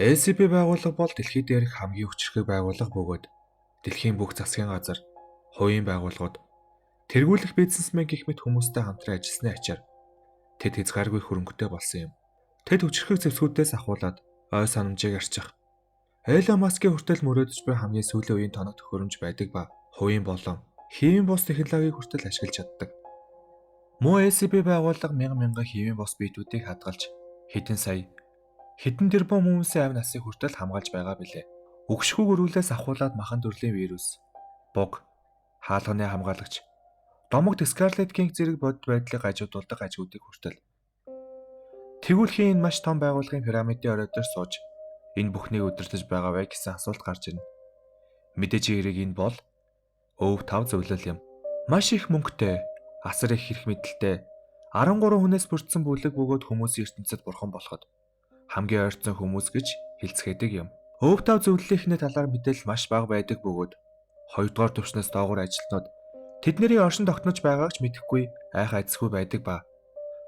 ACB байгууллага бол дэлхий дээрх хамгийн хүчирхэг байгууллага бөгөөд дэлхийн бүх засгийн газар, хувийн байгууллагууд, тэргүүлэх бизнесмен гэх мэт хүмүүстэй хамтран ажилласны ачаар тэд хязгааргүй хөрөнгөтэй болсон юм. Тэд хүчирхэг зэвсгүүдээс ахуулаад ой санамжийг арчих. Элон Маскийн хүртэл мөрөөдөж буй хамгийн сүүлийн үеийн тоног төхөөрөмж байдаг ба хувийн болон хэвийн бус технологиг хүртэл ашиглаж чаддаг. Мөн ACB байгууллага мянган хэвийн бус биетүүдийг хадгалж хэдэн сая хэдэн тэрбум хүмүүсийн амь насыг хүртэл хамгаалж байгаа билээ. Үгшхүүг өрүүлээс ахуулаад махан төрлийн вирус, буг, хаалганы хамгаалагч, домогт Scarlet King зэрэг бодит байдлыг гажуудуулдаг гажуудыг хүртэл. Тэгүүлхийн энэ маш том байгууллагын пирамидын орой дээр сууж энэ бүхнийг удирдах байгаа вэ гэсэн асуулт гарч ирнэ. Мэдээж хэрэг энэ бол өв тав зөвлөл юм. Маш их мөнгөтэй, асар их хэрэг мэдлэлтэй 13 хүнээс бүрдсэн бүлэг бөгөөд хүмүүсийн ертөнцид бурхан болоход хамгийн ойрцсон хүмүүс гэж хэлцгээдэг юм. Өв тав зөвлөлийнхний талаар мэдээлэл маш бага байдаг бөгөөд 2 дугаар түвшнээс доогуур ажилтнууд тэдний оршин тогтнож байгааг ч мэдэхгүй айх айцгүй байдаг ба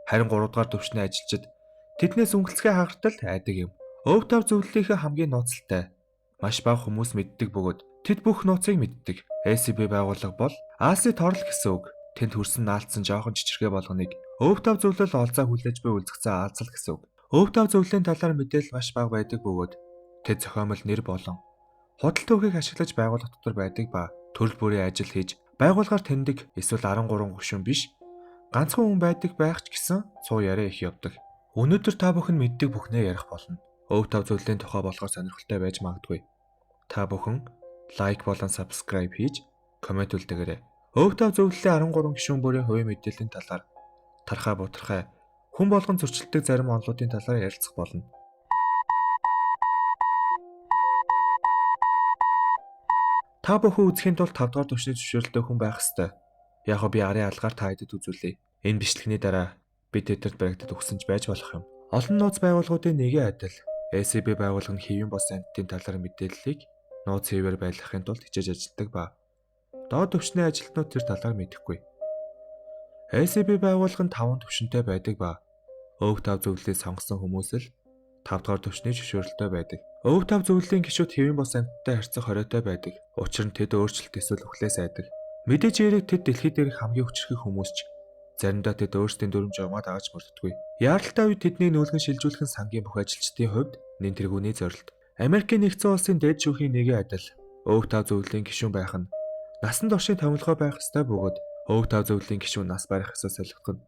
харин 3 дугаар түвшний ажилчид тэднээс үнгэлцгээ хагартал айдаг юм. Өв тав зөвлөлийнхээ хамгийн нууцтай маш бага хүмүүс мэддэг бөгөөд тэд бүх нууцыг мэддэг. ACB байгууллага бол Аси торл гэсэн үг. Тэнд хүрсэн наалтсан жоохон жижигхэн болгоныг өв тав зөвлөл олзаа хүлээж буй үлзгцэн аалзал гэсэн үг. Өв тав зөвлөлийн талаар мэдээлэл маш бага байдаг бөгөөд тэд зохиомол нэр болон худал түүхийг ашиглаж байгууллага дотор байдаг ба төрөл бүрийн ажил хийж байгууллагаар таньдаг эсвэл 13 гишүүн биш ганцхан хүн байдаг байх ч гэсэн цуу яриа их явдаг. Өнөөдөр та бүхэн мэддэг бүхнээ ярих болно. Өв тав зөвлөлийн тухай болохоор сонирхолтой байж магадгүй. Та бүхэн лайк болон subscribe хийж комент үлдээгээрэй. Өв тав зөвлөлийн 13 гишүүн бүрийн хувийн мэдээллийн талаар тархаа бутархай хүн болгон зөрчилдөг зарим онолуудын талаар ярилцах болно. Та бүхэн үзэхийн тулд 5 дугаар түвшний зөвшөөрөлтэй хүн байх ёстой. Яг би арын алгаар та хэдэд үзүүлье. Энэ бичлэгний дараа би тэдэд баригдад өгсөнж байж болох юм. Олон нууц байгууллагуудын нэгэн адил ACB байгууллага нь хэвийн бос амьтдын талаар мэдээллийг нууц хэвээр байлгахын тулд хичээж ажилладаг ба доод түвшний ажилтнууд тэр талаар мэдэхгүй. ACB байгууллага нь 5 түвшинтэй байдаг ба өв тав зөвлөлийг сонгосон хүмүүс л 5 дугаар түвшний зөвшөөрөлтэй байдаг. Өв тав зөвлөлийн гишүүд хэвийн бос амьтдтай харьцах хориотой байдаг. Учир нь тэд өөрчлөлт эсвэл үхлээс айдаг. Мэдээж хэрэг тэд дэлхий дээрх хамгийн хүчирхэг хүмүүс ч заримдаа тэд өөрсдийн дүрм журмаа дагаж мөрддөггүй. Яаралтай үед тэднийг нүүлгэн шилжүүлэх нь сангийн бүх ажилчдын хувьд нэн тэргүүний зорилт. Америкийн нэгдсэн улсын дээд шүүхийн нэгэн адил өв тав зөвлөлийн гишүүн байх нь насан туршийн томилгоо байх ёстой бөгөөд өв тав зөвлөлийн гишүүн нас барих ёсоо солигдох нь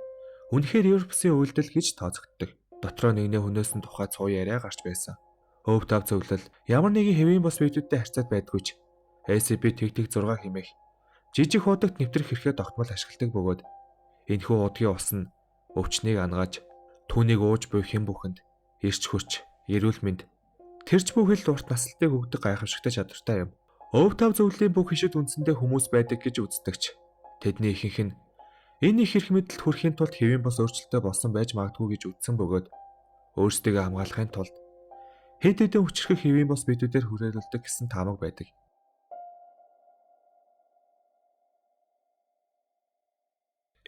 үнэхээр Европсын үйлдэл гэж тооцогддог. Дотроо нэгнээ хүнээс нь тухай цуу яриа гарч байсан. Өв тав зөвлөл ямар нэгэн хэвийн бос биетүүдтэй харьцаад байдгүй ч ACB тэг 6 хэмээх жижиг хуудагт нэвтрэх хэрэгээ тогтмол ашигладаг бөгөөд энэхүү удгийн ус нь өвчнийг ангааж түүнийг ууж буй хэн бүхэнд эрч хүч, эрүүл мэнд тэрч бүхэл урт наслтыг өгдөг гайхамшигтай чадвартай юм. Өв тав зөвлөлийн бүх хишүүд үндсэндээ хүмүүс байдаг гэж үздэгч. Тэдний ихэнх нь энэ их эрх мэдэлд хүрэхийн тулд хэвийн бос өөрчлөлтөй болсон байж магадгүй гэж үзсэн бөгөөд өөрсдийгөө хамгаалахын тулд хэд хэдэн хүчирхэг хэвийн бос биетүүдээр хүрээлүүлдэг гэсэн таамаг байдаг.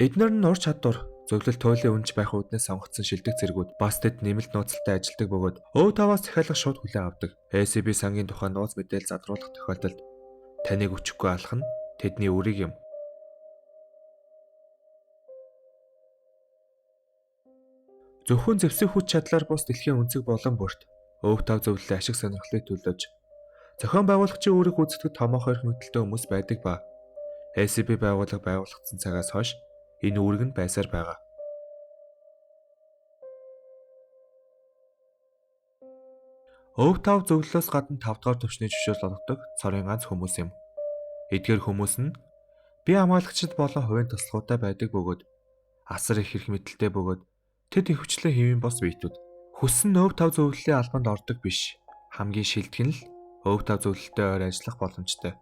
Эдгээр нь ур чадвар, зөвлөл туйлын үнж байх үүднээс сонгогдсон шилдэг зэргүүд бас тэд нэмэлт нууцтай ажилладаг бөгөөд өв таваас захиалга шууд хүлээн авдаг. ACB сангийн тухай нууц мэдээлэл задруулах тохиолдолд таныг өчггүй алах нь тэдний үрийг юм. Зөвхөн зэвсэг хүч чадлаар бус дэлхийн өнцөг болон бүрт өв тав зөвлөлийн ашиг сонирхлыг төлөөж зохион байгуулагчийн үүрэг гүйцэтгэх томоохон эрх мэдэлтэй хүмүүс байдаг ба ACB байгууллага байгуулагдсан цагаас хойш энэ үүрэг нь байсаар байгаа. Өв тав зөвлөлөөс гадна 5 дугаар түвшний зөвшөөрөл олгодог цорын ганц хүмүүс юм. Эдгээр хүмүүс нь бие хамгаалагчид болон хувийн туслахуйтай байдаг бөгөөд асар их эрх мэдэлтэй бөгөөд тэд ихэвчлэн хэвийн бос биетүүд. Хүссэн өв тав зөвлөлийн албанд ордог биш. Хамгийн шилдэг нь л өв тав зөвлөлтөй ойр ажиллах боломжтой.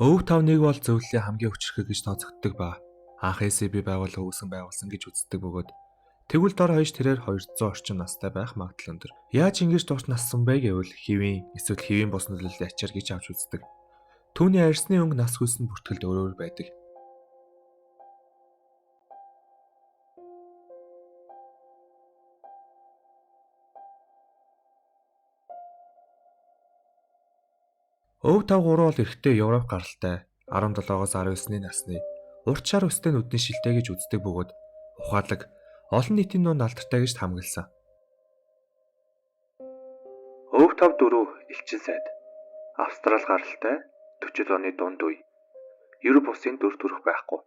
Өв тав нэг бол зөвлөлийн хамгийн хүчирхэг гэж тооцогддог ба анх ACB байгууллага байгуулсан гэж үздэг бөгөөд тэгвэл дор хаяж тэрээр 200 орчим настай байх магадлал өндөр. Яаж ингэж дурт нассан бэ гэвэл хэвийн эсвэл хэвийн бос нөлөөллийн ачаар гэж авч үздэг. Түүний арьсны өнгө нас хүйсэн бүртгэлд өөр байдаг. Өв тав 3 бол эрэгтэй Европ гаралтай 17-оос 19-ны насны урт шар өстэй нүдний шилтэй гэж үздэг бөгөөд ухаалаг олон нийтийн дунд алдартай гэж хамгаалсан. Өв тав 4 элчин сайд Австрал гаралтай 40 оны дунд үе. Ерөв бусын дүр төрх байхгүй.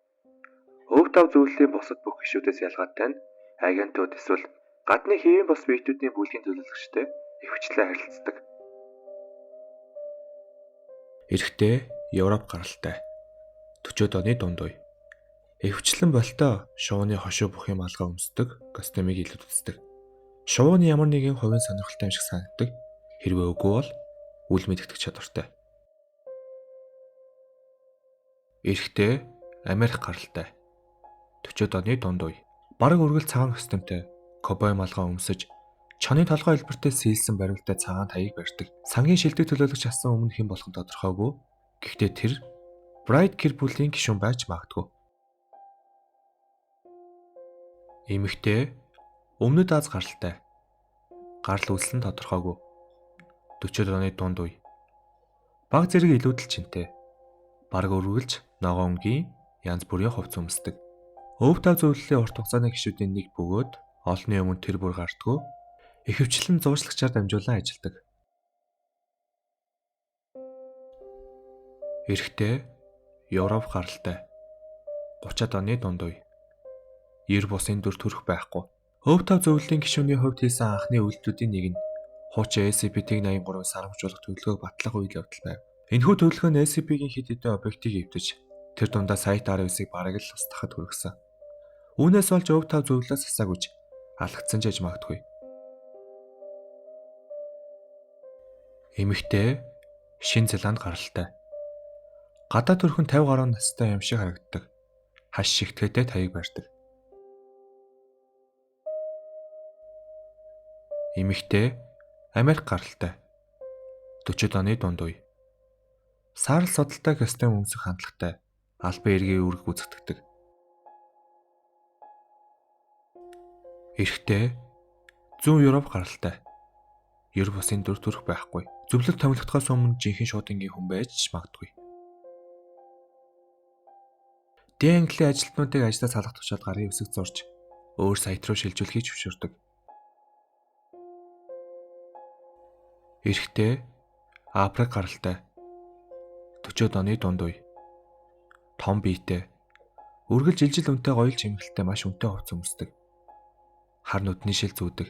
Өв тав зөвлөлийн бусад бүх гишүүдээс ялгаатай нь агентууд эсвэл гадны хэвийн бос биетүүдийн бүлгийн төлөөлөгчтэй ихэвчлэн харилцдаг. Эрэгтэй Европ гаралтай 40 оны дунд үе. Ихэвчлэн болтой шувууны хошуу бүх юм алгаа өмсдөг, костюмыг илүүд үздэг. Шувууны ямар нэгэн хувийн сонирхолтой юм шиг санагддаг. Хэрвээ үгүй бол үл мэдэгдэх чадвартай. Эрэгтэй Америк гаралтай 40 оны дунд үе. Бараг үргэлж цагаан костюмтэй, ковбой малгай өмсөж, чоны толгой хэлбэртэй сийлсэн бариултай цагаан таяг барьдаг. Сангийн шилдэг төлөөлөгч асан өмнө хэн болох нь тодорхойгүй. Гэхдээ тэр Брайт гэр бүлийн гишүүн байж магадгүй. Эмэгтэй Өмнөд Аз гаралтай. Гарал үүсэл нь тодорхойгүй. 40 оны дунд үе. Баг зэрэг илүүдэл чинтэй. Бараг өргөлж ногоонгийн янз бүрийн хувцас өмсдөг. Өв тав зөвлөлийн урт хугацааны гишүүдийн нэг бөгөөд олонний өмнө тэр бүр гардгүй. Ихэвчлэн зуучлагчаар дамжуулан ажилладаг. Эрэгтэй Европ гаралтай 30 оны дунд үе. Ер бусын дүр төрх байхгүй. Өв тав зөвлөлийн гишүүний хувьд хийсэн анхны үйлдэлүүдийн нэг нь хуучин SCP-183 сарамжуулах төлөвлөгөөг батлах үйл явдал байв. Энэхүү төлөвлөгөө нь SCP-гийн хэд хэдэн объектыг эвдэж, тэр дундаа сая 19-ыг бараг л устгахад хүргэсэн. Үүнээс болж өв тав зөвлөлөөс асаагүйж алгадсан ч яж магадгүй. Эмэгтэй Шинэ Зеланд гаралтай. Гадаа төрхөн 50 гаруй настай юм шиг харагддаг. Хаш шигтгэдэг таяг барьдаг. Эмэгтэй Америк гаралтай 40 оны дунд үе. Саарл судалтай костюм өмсөх хандлагатай, албан эргийн үүрэг гүйцэтгэдэг. Эрэгтэй Зүүн Европ гаралтай. Ер бусын дүр төрх байхгүй. Зөвлөлт томилогдохоос өмнө жинхэнэ шуудангийн хүн байж магадгүй. Дэн Английн ажилтнуудыг ажлаас салгах тушаал гарын үсэг зурж, өөр саят руу шилжүүлэхийг зөвшөөрдөг. Эрэгтэй Африк гаралтай 40 оны дунд үе. Том биетэй, үргэлж жилжил үнэтэй гоёл чимгэлтэй маш үнэтэй хувцас өмсдөг. Хар нүдний шил зүүдэг.